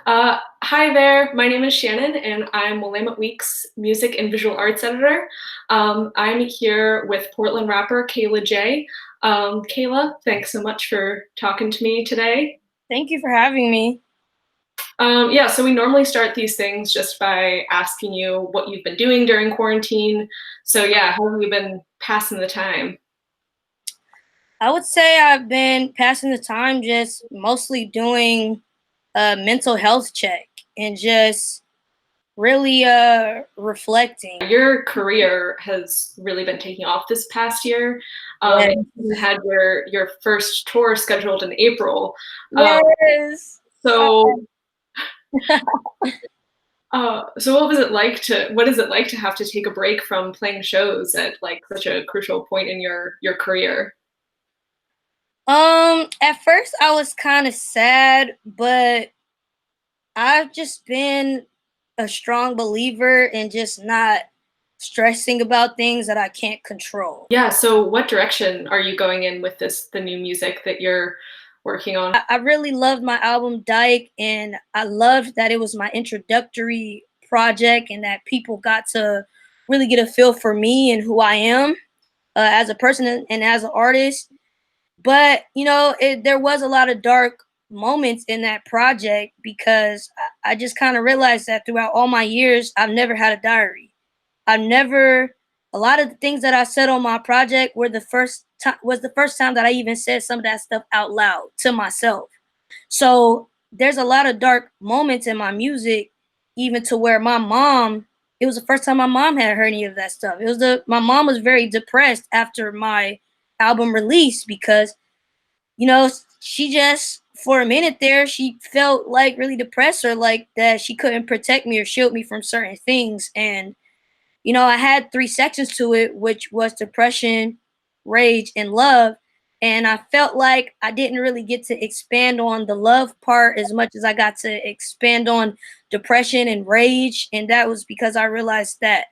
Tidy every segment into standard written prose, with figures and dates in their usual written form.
Hi there, my name is Shannon, and I'm Willamette Week's music and visual arts editor. I'm here with Portland rapper KayelaJ. Kayla, thanks so much for talking to me today. Thank you for having me. Yeah, so we normally start these things just by asking you what you've been doing during quarantine. So yeah, how have you been passing the time? I would say I've been passing the time just mostly doing a mental health check and just really reflecting. Your career has really been taking off this past year. You Yes. had your first tour scheduled in April. Um, Yes. so so what is it like to have to take a break from playing shows at like such a crucial point in your career? At first I was kind of sad, but I've just been a strong believer in just not stressing about things that I can't control. Yeah, so what direction are you going in with the new music that you're working on? I really loved my album Dyke, and I loved that it was my introductory project and that people got to really get a feel for me and who I am as a person and as an artist. But there was a lot of dark moments in that project because I just kind of realized that throughout all my years, I've never had a diary. I've never A lot of the things that I said on my project were the first time that I even said some of that stuff out loud to myself. So there's a lot of dark moments in my music, even to where it was the first time my mom had heard any of that stuff. My mom was very depressed after my album release because, she just, for a minute there, she felt like really depressed or like that she couldn't protect me or shield me from certain things. And I had three sections to it, which was depression, rage, and love. And I felt like I didn't really get to expand on the love part as much as I got to expand on depression and rage. And that was because I realized that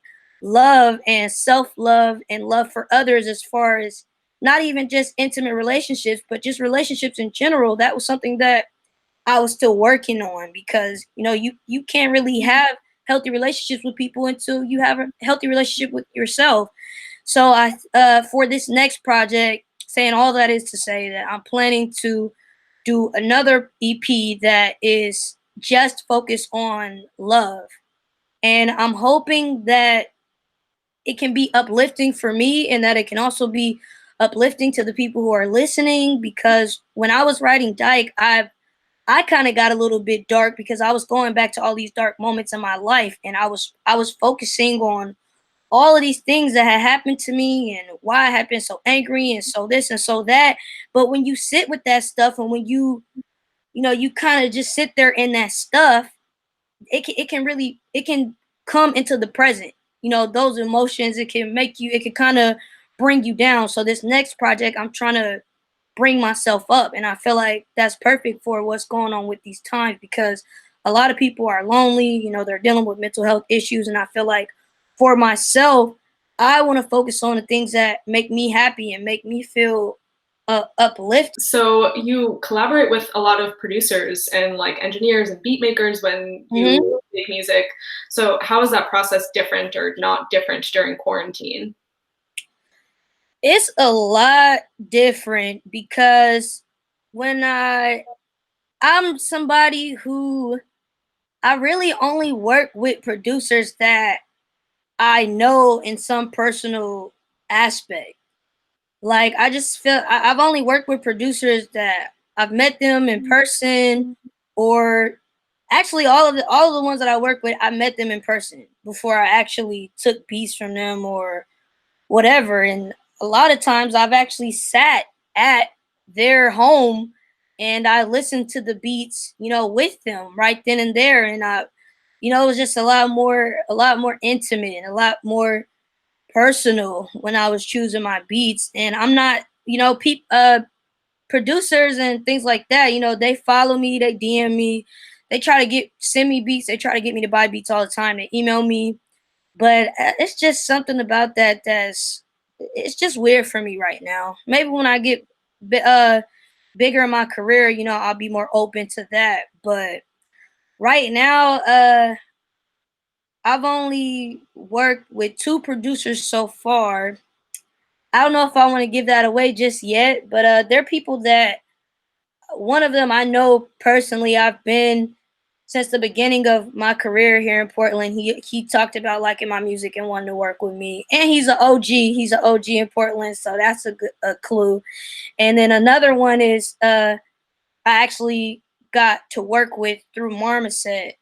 love and self love and love for others, as far as not even just intimate relationships, but just relationships in general, that was something that I was still working on because you can't really have healthy relationships with people until you have a healthy relationship with yourself. So I for this next project, saying all that is to say that I'm planning to do another EP that is just focused on love. And I'm hoping that it can be uplifting for me and that it can also be uplifting to the people who are listening, because when I was writing Dyke, I kind of got a little bit dark because I was going back to all these dark moments in my life, and I was focusing on all of these things that had happened to me and why I had been so angry and so this and so that. But when you sit with that stuff, and when you kind of just sit there in that stuff, it can come into the present. Those emotions, it can kind of bring you down. So this next project, I'm trying to bring myself up, and I feel like that's perfect for what's going on with these times, because a lot of people are lonely, they're dealing with mental health issues, and I feel like for myself, I want to focus on the things that make me happy and make me feel uplifted. So you collaborate with a lot of producers and like engineers and beat makers when Mhm. you make music. So how is that process different or not different during quarantine? It's a lot different because when I'm somebody who, I really only work with producers that I know in some personal aspect. Like, I just feel I've only worked with producers that I've met them in person, or actually all of the ones that I work with, I met them in person before I actually took beats from them or whatever. And a lot of times I've actually sat at their home and I listened to the beats, with them right then and there. And it was just a lot more intimate and a lot more personal when I was choosing my beats. And I'm not, producers and things like that, they follow me, they DM me, they try to send me beats, they try to get me to buy beats all the time, they email me. But it's just something about it's just weird for me right now. Maybe when I get bigger in my career, I'll be more open to that. But right now, I've only worked with two producers so far. I don't know if I want to give that away just yet, but they're people that one of them I know personally. I've been since the beginning of my career here in Portland. He talked about liking my music and wanting to work with me. And he's an OG. He's an OG in Portland, so that's a clue. And then another one is I actually got to work with through Marmoset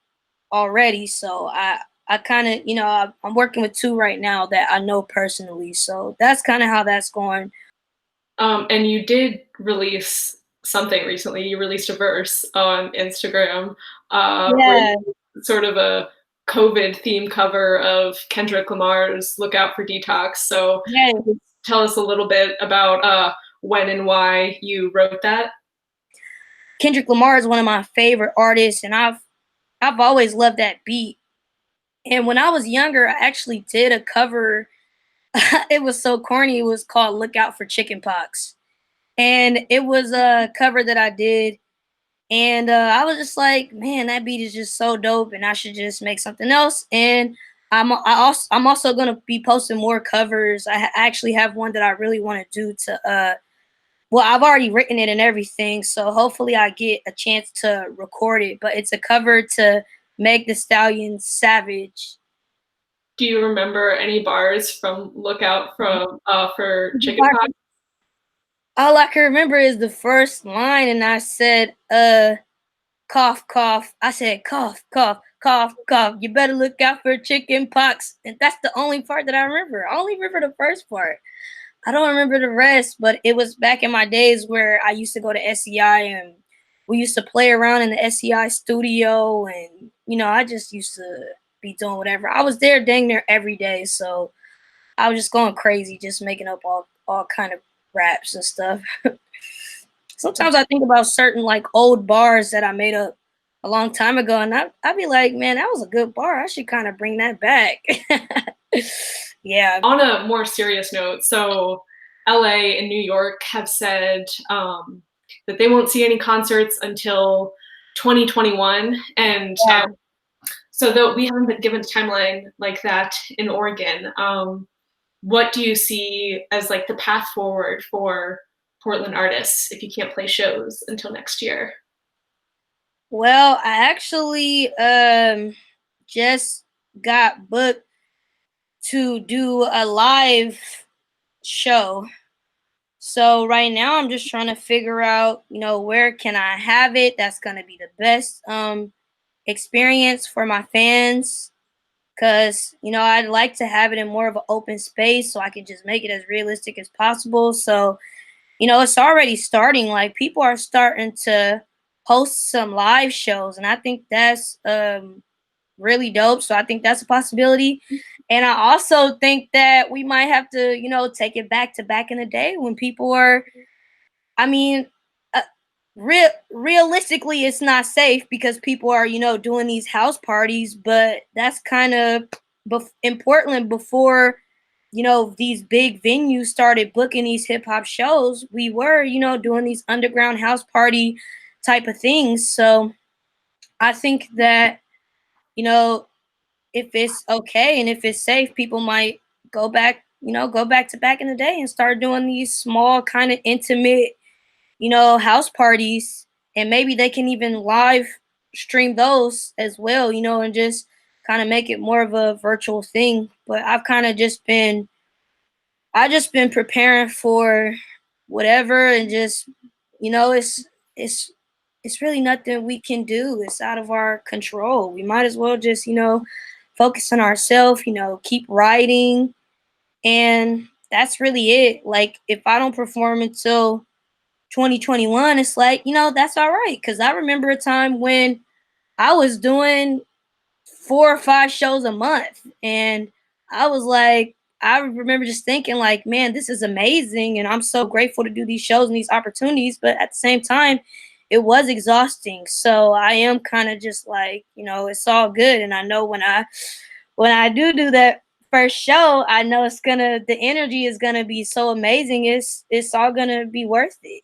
already. So I kind of, I'm working with two right now that I know personally. So that's kind of how that's going. And you did release something recently. You released a verse on Instagram, where Yeah, you sort of a COVID theme cover of Kendrick Lamar's "Look Out for Detox." So, yeah. tell us a little bit about when and why you wrote that. Kendrick Lamar is one of my favorite artists, and I've always loved that beat. And when I was younger, I actually did a cover. It was so corny. It was called "Look Out for Chickenpox," and it was a cover that I did. And I was just like, man, that beat is just so dope, and I should just make something else. And I'm also gonna be posting more covers. Actually have one that I really want to do to well, I've already written it and everything, so hopefully I get a chance to record it. But it's a cover to Meg the Stallion Savage. Do you remember any bars from "Look Out from for Chickenpox"? All I can remember is the first line, and I said, cough, cough. I said, cough, cough, cough, cough. You better look out for chicken pox. And that's the only part that I remember. I only remember the first part. I don't remember the rest, but it was back in my days where I used to go to SEI and we used to play around in the SEI studio. And, I just used to be doing whatever. I was there dang near every day. So I was just going crazy, just making up all kind of raps and stuff. Sometimes I think about certain like old bars that I made up a long time ago, and I'd be like, man, that was a good bar. I should kind of bring that back. Yeah. On a more serious note, so LA and New York have said that they won't see any concerts until 2021, and Yeah. so though we haven't been given a timeline like that in Oregon, what do you see as like the path forward for Portland artists if you can't play shows until next year? Well, I actually just got booked to do a live show. So right now I'm just trying to figure out, where can I have it that's going to be the best experience for my fans. Cause I'd like to have it in more of an open space so I can just make it as realistic as possible. So it's already starting. Like people are starting to host some live shows, and I think that's really dope. So I think that's a possibility. And I also think that we might have to take it back to back in the day when people are. I mean, uh, realistically, it's not safe because people are, doing these house parties. But that's kind of in Portland before, these big venues started booking these hip hop shows. We were, doing these underground house party type of things. So I think that, you know, if it's okay and if it's safe, people might go back to back in the day and start doing these small, kind of intimate house parties, and maybe they can even live stream those as well, and just kind of make it more of a virtual thing. But I just been preparing for whatever, and just it's it's really nothing we can do. It's out of our control. We might as well just, focus on ourselves, keep writing, and that's really it. Like if I don't perform until 2021, it's like, that's all right. Cause I remember a time when I was doing 4 or 5 shows a month. And I was like, I remember just thinking, like, man, this is amazing. And I'm so grateful to do these shows and these opportunities. But at the same time, it was exhausting. So I am kind of just like, it's all good. And I know when I do that first show, I know the energy is gonna be so amazing. It's all gonna be worth it.